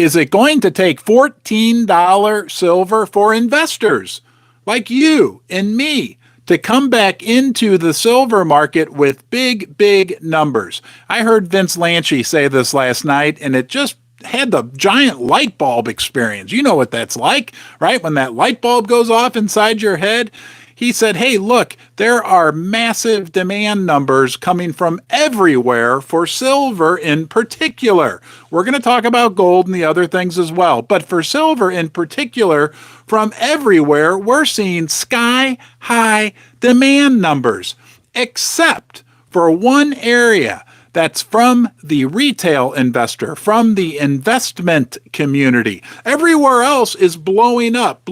Is it going to take $14 silver for investors like you and me to come back into the silver market with big, big numbers? I heard Vince Lanci say this last night, and it just had the giant light bulb experience. You know what that's like, right? When that light bulb goes off inside your head. He said, hey, look, there are massive demand numbers coming from everywhere for silver in particular. We're going to talk about gold and the other things as well. But for silver in particular, from everywhere, we're seeing sky high demand numbers, except for one area. That's from the retail investor, from the investment community. Everywhere else is blowing up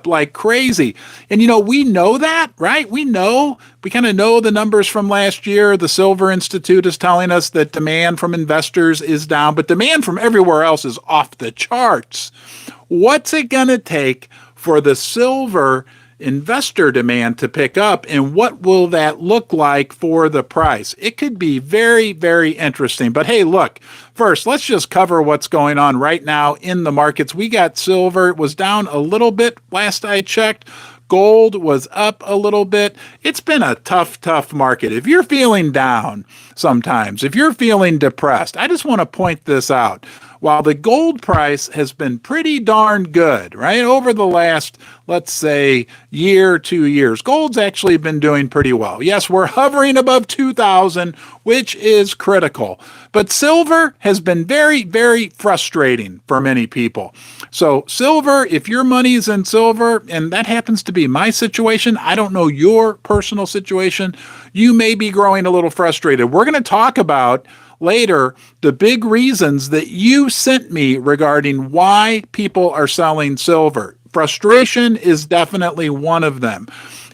like crazy. And we know that, right? We kind of know the numbers from last year. The Silver Institute is telling us that demand from investors is down, but demand from everywhere else is off the charts. What's it going to take for the silver investor demand to pick up, and what will that look like for the price? It could be very, very interesting. But hey, look, first, let's just cover what's going on right now in the markets. We got silver. It was down a little bit last I checked. Gold was up a little bit. It's been a tough market. If you're feeling down sometimes, if you're feeling depressed, I just want to point this out. While the gold price has been pretty darn good, right, over the last, let's say, year, 2 years, gold's actually been doing pretty well. Yes, we're hovering above 2,000, which is critical. But silver has been very, very frustrating for many people. So silver, if your money is in silver, and that happens to be my situation, I don't know your personal situation, you may be growing a little frustrated. We're going to talk about later the big reasons that you sent me regarding why people are selling silver. Frustration is definitely one of them.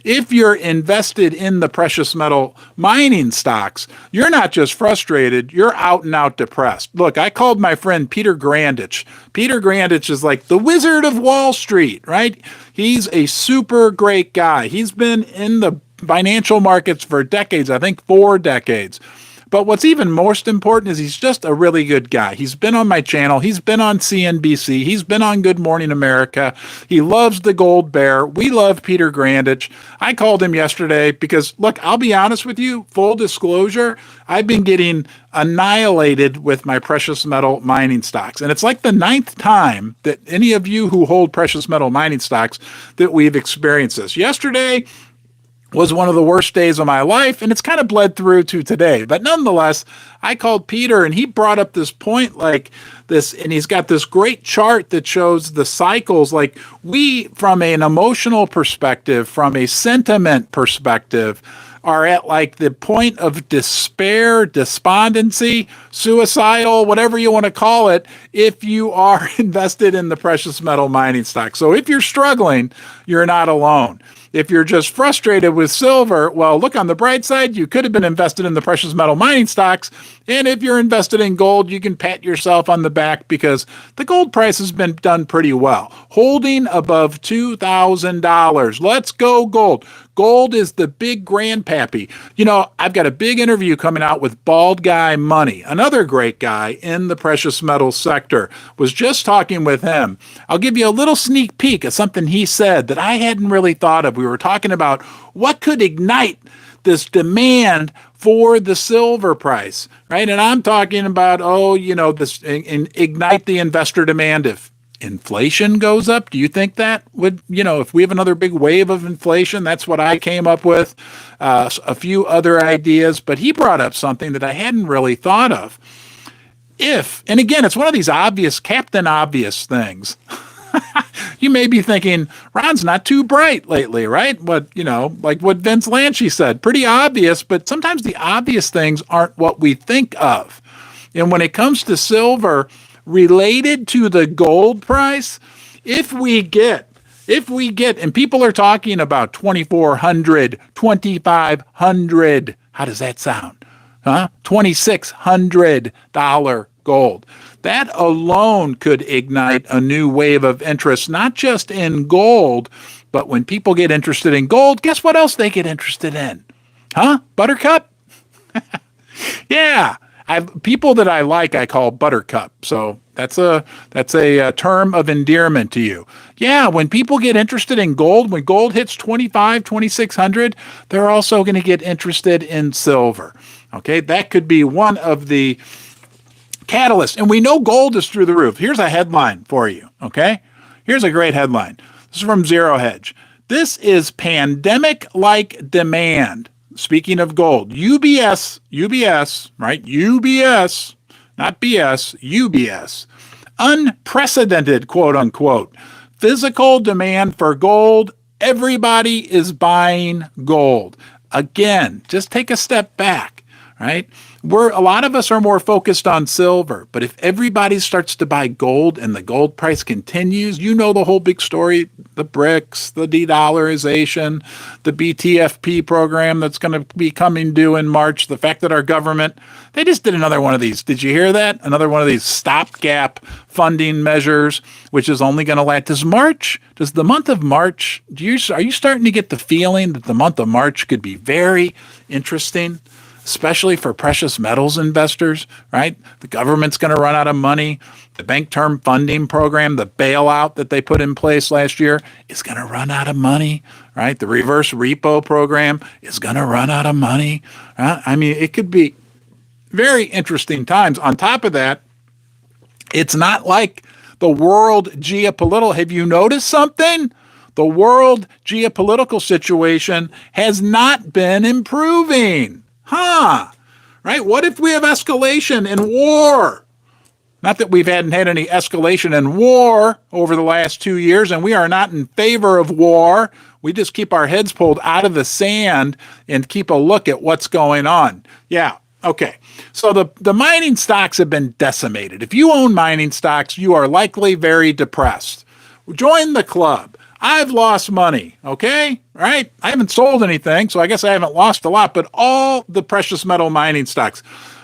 If you're invested in the precious metal mining stocks, you're not just frustrated, you're out and out depressed. Look, I called my friend Peter Grandich. Peter Grandich is like the Wizard of Wall Street, right? He's a super great guy. He's been in the financial markets for decades, I think 4 decades. But what's even most important is he's just a really good guy. He's been on my channel. He's been on CNBC. He's been on Good Morning America. He loves the gold bear. We love Peter Grandich. I called him yesterday because, look, I'll be honest with you, full disclosure, I've been getting annihilated with my precious metal mining stocks. And it's like the 9th time that any of you who hold precious metal mining stocks that we've experienced this. Yesterday was one of the worst days of my life, and it's kind of bled through to today. But nonetheless, I called Peter, and he brought up this point like this, and he's got this great chart that shows the cycles. Like we, from an emotional perspective, from a sentiment perspective, are at like the point of despair, despondency, suicidal, whatever you want to call it, if you are invested in the precious metal mining stock. So if you're struggling, you're not alone. If you're just frustrated with silver, well, look on the bright side, you could have been invested in the precious metal mining stocks. And if you're invested in gold, you can pat yourself on the back because the gold price has been done pretty well, holding above $2,000. Let's go gold. Gold is the big grandpappy. I've got a big interview coming out with Bald Guy Money, another great guy in the precious metals sector. Was just talking with him. I'll give you a little sneak peek of something he said that I hadn't really thought of. We were talking about what could ignite this demand for the silver price, right? And I'm talking about, this ignite the investor demand if inflation goes up. Do you think that would, if we have another big wave of inflation, that's what I came up with, a few other ideas, but he brought up something that I hadn't really thought of. And again, it's one of these obvious, Captain Obvious things. You may be thinking, Ron's not too bright lately, right? But, like what Vince Lanci said, pretty obvious, but sometimes the obvious things aren't what we think of. And when it comes to silver, related to the gold price, if we get, and people are talking about $2,400, $2,500, how does that sound? $2,600 gold. That alone could ignite a new wave of interest, not just in gold, but when people get interested in gold, guess what else they get interested in? Buttercup? Yeah. People that I like, I call buttercup. So that's a term of endearment to you. Yeah, when people get interested in gold, when gold hits 2600, they're also going to get interested in silver. Okay, that could be one of the catalysts. And we know gold is through the roof. Here's a headline for you. Okay, here's a great headline. This is from Zero Hedge. This is pandemic-like demand. Speaking of gold, UBS, right? UBS, not BS, UBS. Unprecedented, quote unquote. Physical demand for gold. Everybody is buying gold. Again, just take a step back, right? A lot of us are more focused on silver, but if everybody starts to buy gold and the gold price continues, you know the whole big story, the BRICS, the de-dollarization, the BTFP program that's going to be coming due in March, the fact that our government, they just did another one of these. Did you hear that? Another one of these stopgap funding measures, which is only going to last. Does the month of March, are you starting to get the feeling that the month of March could be very interesting? Especially for precious metals investors, right? The government's going to run out of money. The bank term funding program, the bailout that they put in place last year is going to run out of money, right? The reverse repo program is going to run out of money. I mean, it could be very interesting times. On top of that, it's not like the world geopolitical. Have you noticed something? The world geopolitical situation has not been improving. Right? What if we have escalation in war? Not that we hadn't had any escalation in war over the last 2 years, and we are not in favor of war. We just keep our heads pulled out of the sand and keep a look at what's going on. Yeah, okay. So the mining stocks have been decimated. If you own mining stocks, you are likely very depressed. Join the club. I've lost money, okay? Right? I haven't sold anything, so I guess I haven't lost a lot, but all the precious metal mining stocks.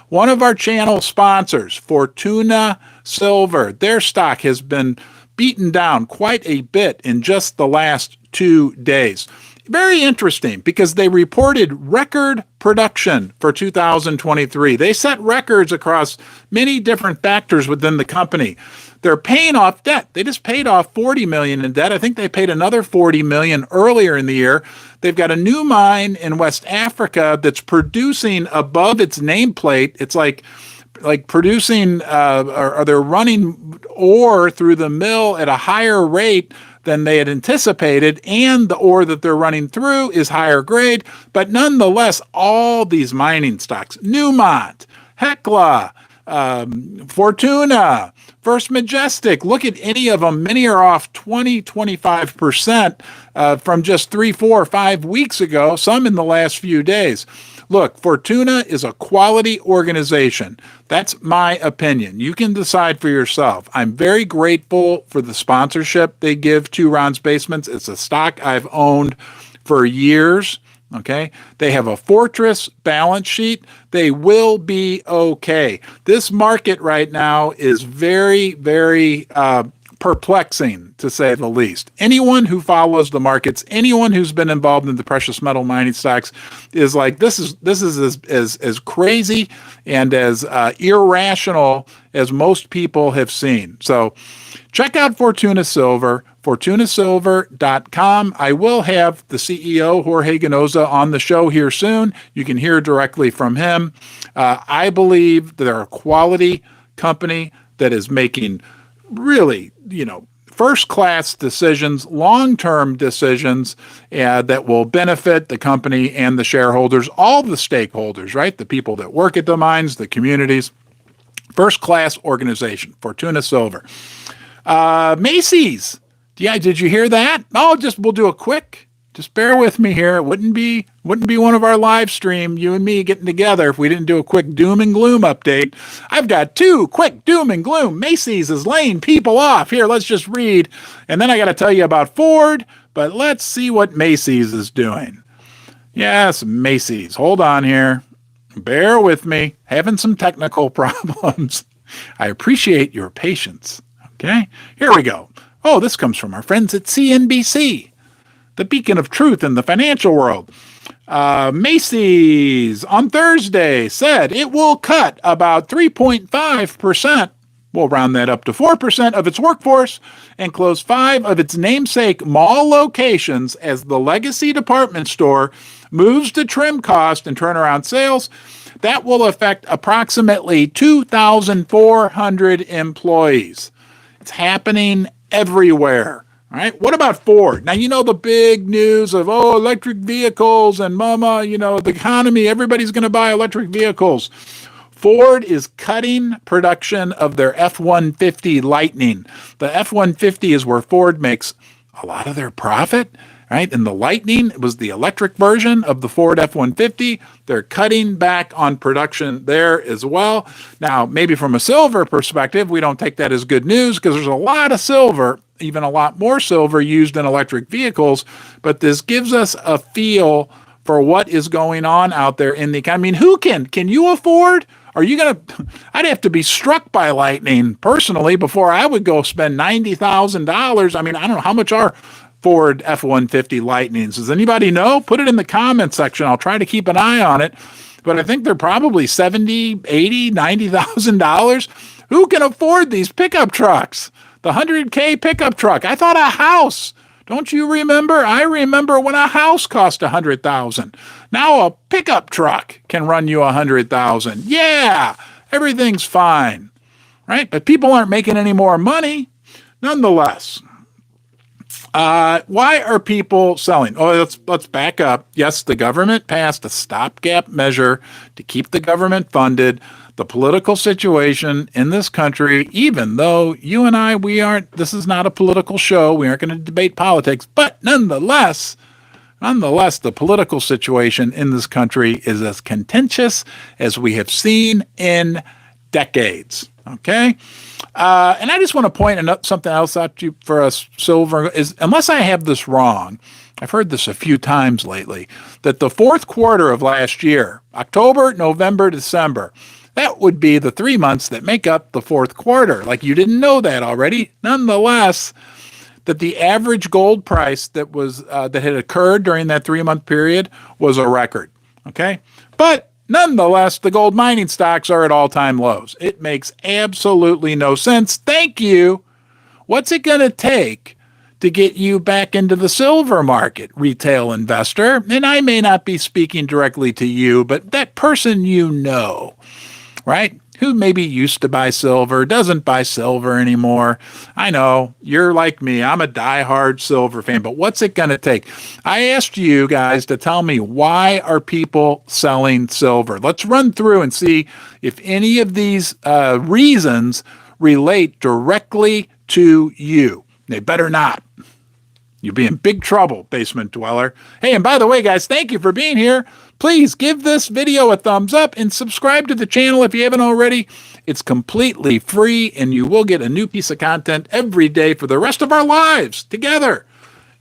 One of our channel sponsors, Fortuna Silver, their stock has been beaten down quite a bit in just the last 2 days. Very interesting because they reported record production for 2023. They set records across many different factors within the company. They're paying off debt. They just paid off $40 million in debt. I think they paid another $40 million earlier in the year. They've got a new mine in West Africa that's producing above its nameplate. It's like producing, or they're running ore through the mill at a higher rate than they had anticipated, and the ore that they're running through is higher grade. But nonetheless, all these mining stocks, Newmont, Hecla, Fortuna, First Majestic, look at any of them. Many are off 25% from just 3, 4, 5 weeks ago, some in the last few days. Look, Fortuna is a quality organization. That's my opinion. You can decide for yourself. I'm very grateful for the sponsorship they give to Ron's Basements. It's a stock I've owned for years. Okay, they have a fortress balance sheet. They will be okay. This market right now is very, very perplexing, to say the least. Anyone who follows the markets, anyone who's been involved in the precious metal mining stocks, is like, this is as crazy and as irrational as most people have seen. So check out Fortuna Silver. FortunaSilver.com. I will have the CEO, Jorge Ganoza, on the show here soon. You can hear directly from him. I believe they're a quality company that is making really, first-class decisions, long-term decisions that will benefit the company and the shareholders, all the stakeholders, right? The people that work at the mines, the communities. First-class organization, Fortuna Silver. Macy's. Yeah, did you hear that? Oh, we'll do a quick. Just bear with me here. It wouldn't be one of our live stream, you and me getting together, if we didn't do a quick doom and gloom update. I've got 2 quick doom and gloom. Macy's is laying people off. Here, let's just read. And then I got to tell you about Ford, but let's see what Macy's is doing. Yes, Macy's. Hold on here. Bear with me. Having some technical problems. I appreciate your patience. Okay, here we go. Oh, this comes from our friends at CNBC, the beacon of truth in the financial world. Macy's on Thursday said it will cut about 3.5%. We'll round that up to 4% of its workforce and close 5 of its namesake mall locations as the legacy department store moves to trim cost and turnaround sales. That will affect approximately 2,400 employees. It's happening everywhere. All right. What about Ford? Now, you know the big news of, electric vehicles and the economy, everybody's going to buy electric vehicles. Ford is cutting production of their F-150 Lightning. The F-150 is where Ford makes a lot of their profit, right? And the Lightning was the electric version of the Ford F-150. They're cutting back on production there as well. Now, maybe from a silver perspective, we don't take that as good news because there's a lot of silver, even a lot more silver used in electric vehicles. But this gives us a feel for what is going on out there in the economy. I mean, who can you afford? I'd have to be struck by lightning personally before I would go spend $90,000. I mean, I don't know how much are Ford F-150 Lightnings. Does anybody know? Put it in the comment section. I'll try to keep an eye on it. But I think they're probably $70,000, $80,000, $90,000. Who can afford these pickup trucks? The 100K pickup truck. I thought a house. Don't you remember? I remember when a house cost $100,000. Now a pickup truck can run you $100,000. Yeah, everything's fine, right? But people aren't making any more money. Nonetheless, why are people selling? Let's back up. Yes, the government passed a stopgap measure to keep the government funded. The political situation in this country, even though you and I, this is not a political show. We aren't going to debate politics, but nonetheless, the political situation in this country is as contentious as we have seen in decades. Okay? And I just want to point something else out to you for us, silver, is unless I have this wrong, I've heard this a few times lately, that the fourth quarter of last year, October, November, December, that would be the 3 months that make up the fourth quarter. Like you didn't know that already. Nonetheless, that the average gold price that had occurred during that 3-month period was a record. Okay? But nonetheless, the gold mining stocks are at all-time lows. It makes absolutely no sense. Thank you. What's it going to take to get you back into the silver market, retail investor? And I may not be speaking directly to you, but that person you know, right? Who maybe used to buy silver, doesn't buy silver anymore. I know, you're like me. I'm a diehard silver fan, but what's it going to take? I asked you guys to tell me, why are people selling silver? Let's run through and see if any of these reasons relate directly to you. They better not. You'll be in big trouble, basement dweller. Hey, and by the way, guys, thank you for being here. Please give this video a thumbs up and subscribe to the channel if you haven't already. It's completely free, and you will get a new piece of content every day for the rest of our lives together.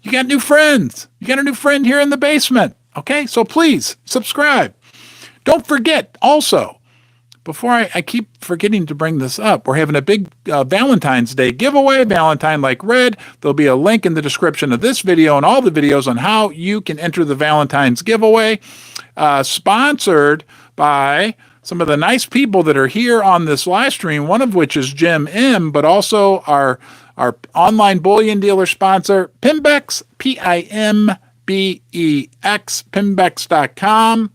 You got new friends. You got a new friend here in the basement. Okay, so please subscribe. Don't forget, also, before I keep forgetting to bring this up, we're having a big Valentine's Day giveaway, Valentine Like Red. There'll be a link in the description of this video and all the videos on how you can enter the Valentine's giveaway, sponsored by some of the nice people that are here on this live stream, one of which is Jim M., but also our online bullion dealer sponsor, Pimbex, Pimbex, Pimbex.com.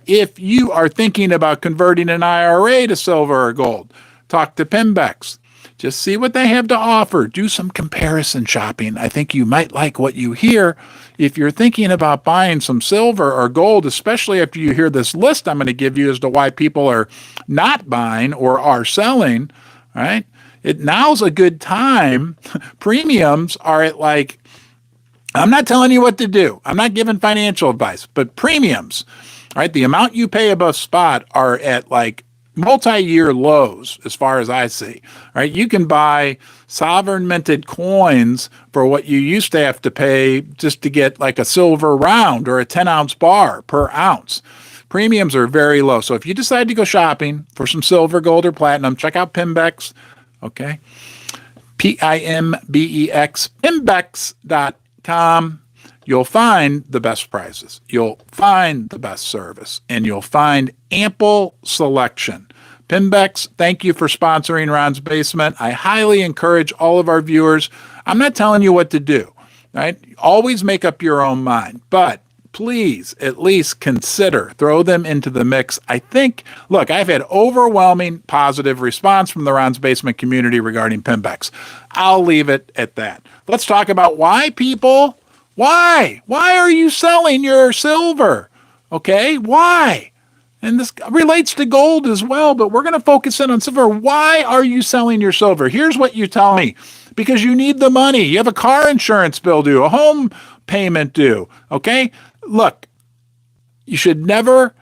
If you are thinking about converting an IRA to silver or gold, talk to Pimbex. Just see what they have to offer. Do some comparison shopping. I think you might like what you hear. If you're thinking about buying some silver or gold, especially after you hear this list I'm going to give you as to why people are not buying or are selling, right? Now's a good time. Premiums are at I'm not telling you what to do. I'm not giving financial advice, but premiums, right? The amount you pay above spot are at multi-year lows as far as I see, right? You can buy sovereign minted coins for what you used to have to pay just to get a silver round or a 10-ounce bar per ounce. Premiums are very low. So if you decide to go shopping for some silver, gold, or platinum, check out Pimbex, okay? Pimbex, Pimbex.com. you'll find the best prices, you'll find the best service, and you'll find ample selection. Pimbex, thank you for sponsoring Ron's Basement. I highly encourage all of our viewers. I'm not telling you what to do, right? Always make up your own mind, but please at least consider, throw them into the mix. I think, look, I've had overwhelming positive response from the Ron's Basement community regarding Pimbex. I'll leave it at that. Let's talk about why people, why are you selling your silver? Okay, why? And this relates to gold as well, but we're going to focus in on silver. Why are you selling your silver? Here's what you tell me. Because you need the money. You have a car insurance bill due, a home payment due, okay? Look, you should never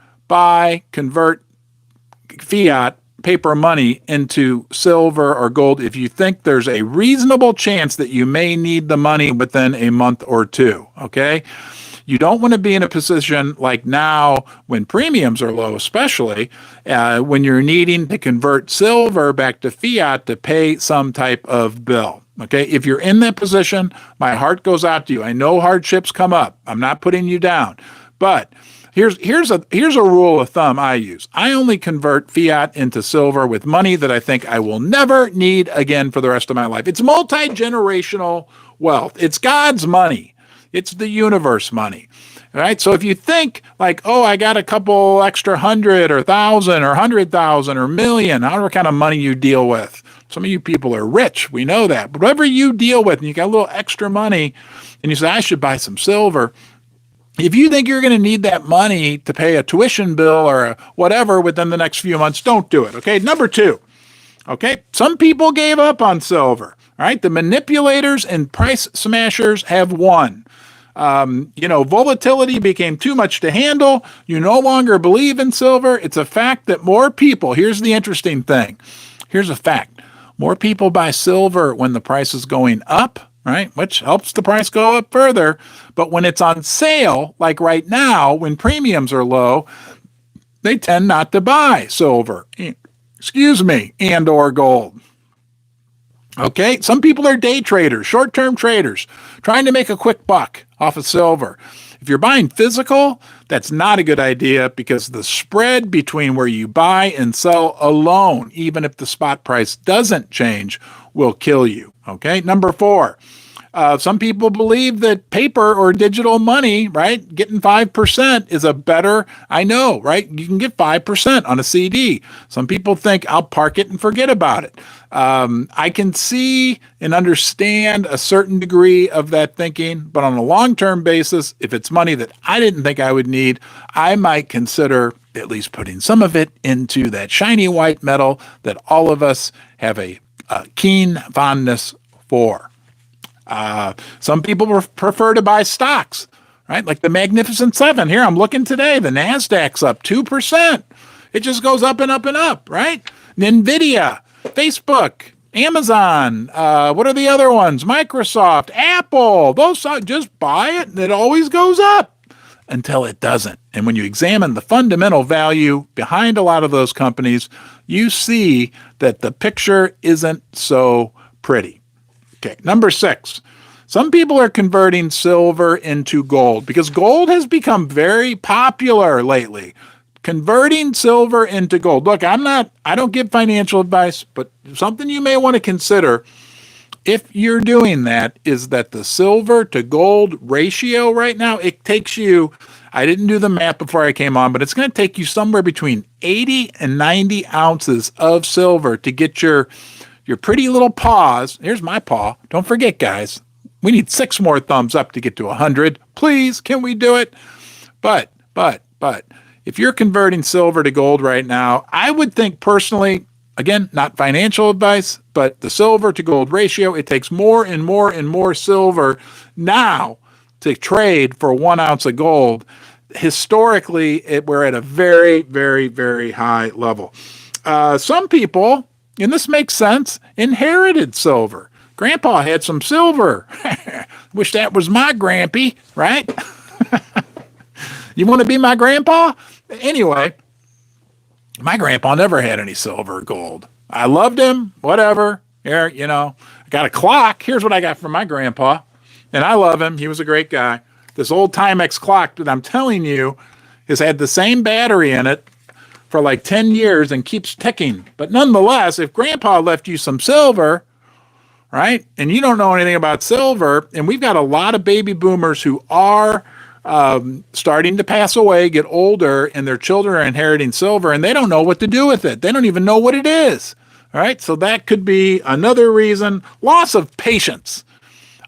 convert fiat paper money into silver or gold if you think there's a reasonable chance that you may need the money within a month or two, okay? You don't want to be in a position like now when premiums are low, especially when you're needing to convert silver back to fiat to pay some type of bill. Okay, if you're in that position, my heart goes out to you. I know hardships come up. I'm not putting you down, but here's a rule of thumb I use. I only convert fiat into silver with money that I think I will never need again for the rest of my life. It's multi-generational wealth. It's God's money. It's the universe money. All right. So if you think like, oh, I got a couple extra 100 or 1,000 or 100,000 or million, however kind of money you deal with. Some of you people are rich. We know that. But whatever you deal with and you got a little extra money and you say, I should buy some silver. If you think you're going to need that money to pay a tuition bill or whatever within the next few months, don't do it. Okay. Number two. Okay. Some people gave up on silver. All right. The manipulators and price smashers have won. Volatility became too much to handle. You no longer believe in silver. It's a fact that more people, here's the interesting thing. Here's a fact. More people buy silver when the price is going up, right? Which helps the price go up further. But when it's on sale, like right now, when premiums are low, they tend not to buy silver, and or gold. Okay, some people are day traders, short-term traders, trying to make a quick buck off of silver. If you're buying physical, that's not a good idea because the spread between where you buy and sell alone, even if the spot price doesn't change, will kill you. Okay, number four. Some people believe that paper or digital money, right, getting 5% is a better, I know, right? You can get 5% on a CD. Some people think I'll park it and forget about it. I can see and understand a certain degree of that thinking, but on a long-term basis, if it's money that I didn't think I would need, I might consider at least putting some of it into that shiny white metal that all of us have a keen fondness for. Some people prefer to buy stocks, right? Like the Magnificent Seven. Here, I'm looking today. The NASDAQ's up 2%. It just goes up and up and up, right? NVIDIA, Facebook, Amazon, what are the other ones? Microsoft, Apple, those, just buy it and it always goes up until it doesn't. And when you examine the fundamental value behind a lot of those companies, you see that the picture isn't so pretty. Okay, number six. Some people are converting silver into gold because gold has become very popular lately. Converting silver into gold. Look, I don't give financial advice, but something you may want to consider if you're doing that is that the silver to gold ratio right now, it takes you, I didn't do the math before I came on, but it's going to take you somewhere between 80 and 90 ounces of silver to get your pretty little paws. Here's my paw. Don't forget, guys, we need 6 more thumbs up to get to 100. Please, can we do it? But, if you're converting silver to gold right now, I would think personally, again, not financial advice, but the silver to gold ratio, it takes more and more and more silver now to trade for 1 ounce of gold. Historically, we're at a very, very, very high level. Some people, and this makes sense, inherited silver. Grandpa had some silver. Wish that was my grampy, right? You want to be my grandpa? Anyway, my grandpa never had any silver or gold. I loved him, whatever. Here, I got a clock. Here's what I got from my grandpa. And I love him. He was a great guy. This old Timex clock that I'm telling you has had the same battery in it for like 10 years and keeps ticking. But nonetheless, if Grandpa left you some silver, right, and you don't know anything about silver, and we've got a lot of baby boomers who are starting to pass away, get older, and their children are inheriting silver, and they don't know what to do with it. They don't even know what it is. All right, so that could be another reason. Loss of patience.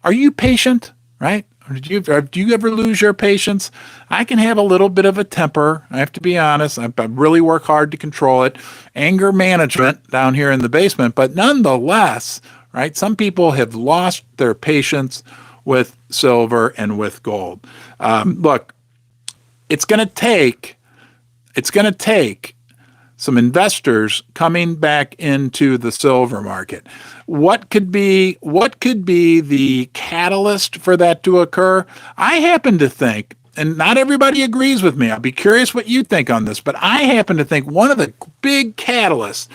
Are you patient, right? Or do you ever lose your patience? I can have a little bit of a temper. I have to be honest. I really work hard to control it. Anger management down here in the basement. But nonetheless, right, some people have lost their patience with silver and with gold. Look, it's going to take some investors coming back into the silver market. What could be the catalyst for that to occur? I happen to think, and not everybody agrees with me, I'll be curious what you think on this, but I happen to think one of the big catalysts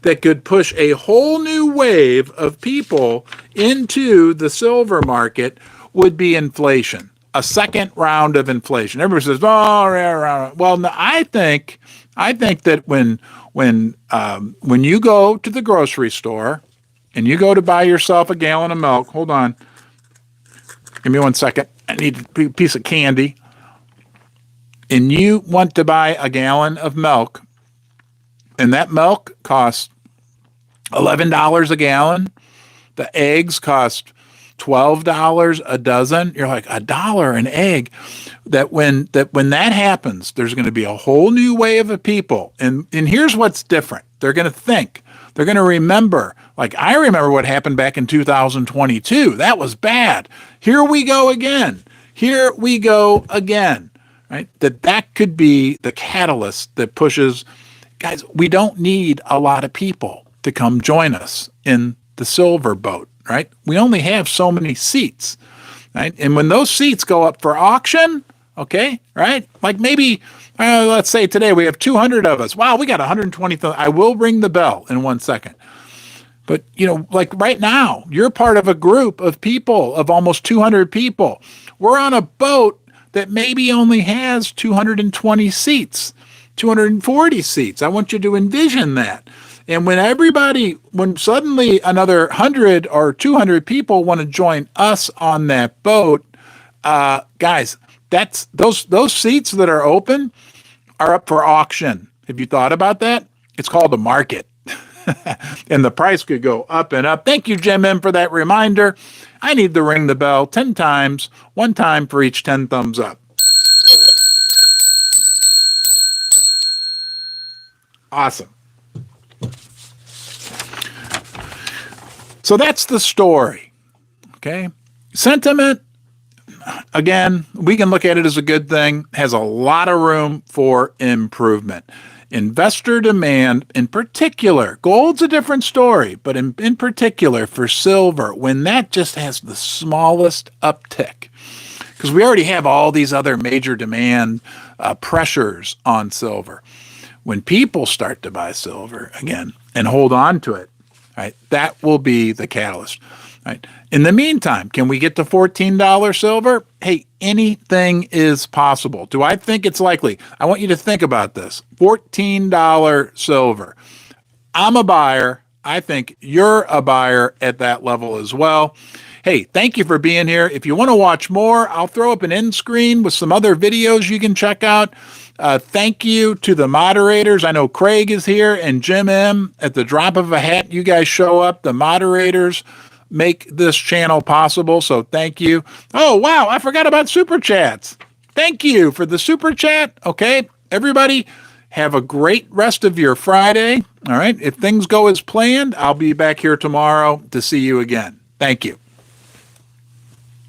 that could push a whole new wave of people into the silver market would be inflation, a second round of inflation. Everybody says, "Oh, yeah." Well, no, I think that when you go to the grocery store and you go to buy yourself a gallon of milk, hold on, give me 1 second. I need a piece of candy. And you want to buy a gallon of milk, and that milk costs $11 a gallon. The eggs cost $12 a dozen. You're like, $1 an egg. When that happens, there's going to be a whole new wave of people. And here's what's different. They're going to think. They're going to remember. Like, I remember what happened back in 2022. That was bad. Here we go again. Here we go again. Right? That could be the catalyst that pushes. Guys, we don't need a lot of people to come join us in the silver boat, right? We only have so many seats, right? And when those seats go up for auction, okay, right? Like maybe, let's say today we have 200 of us. Wow, we got 120,000. I will ring the bell in 1 second. But, like right now, you're part of a group of people, of almost 200 people. We're on a boat that maybe only has 220 seats, 240 seats. I want you to envision that. And when suddenly another 100 or 200 people want to join us on that boat, guys, those seats that are open are up for auction. Have you thought about that? It's called a market. And the price could go up and up. Thank you, Jim M, for that reminder. I need to ring the bell 10 times, 1 time for each 10 thumbs up. Awesome. So that's the story. Okay. Sentiment, again, we can look at it as a good thing, has a lot of room for improvement. Investor demand, in particular, gold's a different story, but in particular for silver, when that just has the smallest uptick, because we already have all these other major demand pressures on silver. When people start to buy silver again and hold on to it, right, that will be the catalyst. Right. In the meantime, can we get to $14 silver? Hey, anything is possible. Do I think it's likely? I want you to think about this. $14 silver. I'm a buyer. I think you're a buyer at that level as well. Hey, thank you for being here. If you want to watch more, I'll throw up an end screen with some other videos you can check out. Thank you to the moderators. I know Craig is here and Jim M. At the drop of a hat, you guys show up. The moderators make this channel possible, so thank you. Oh, wow, I forgot about Super Chats. Thank you for the Super Chat. Okay, everybody, have a great rest of your Friday. All right, if things go as planned, I'll be back here tomorrow to see you again. Thank you.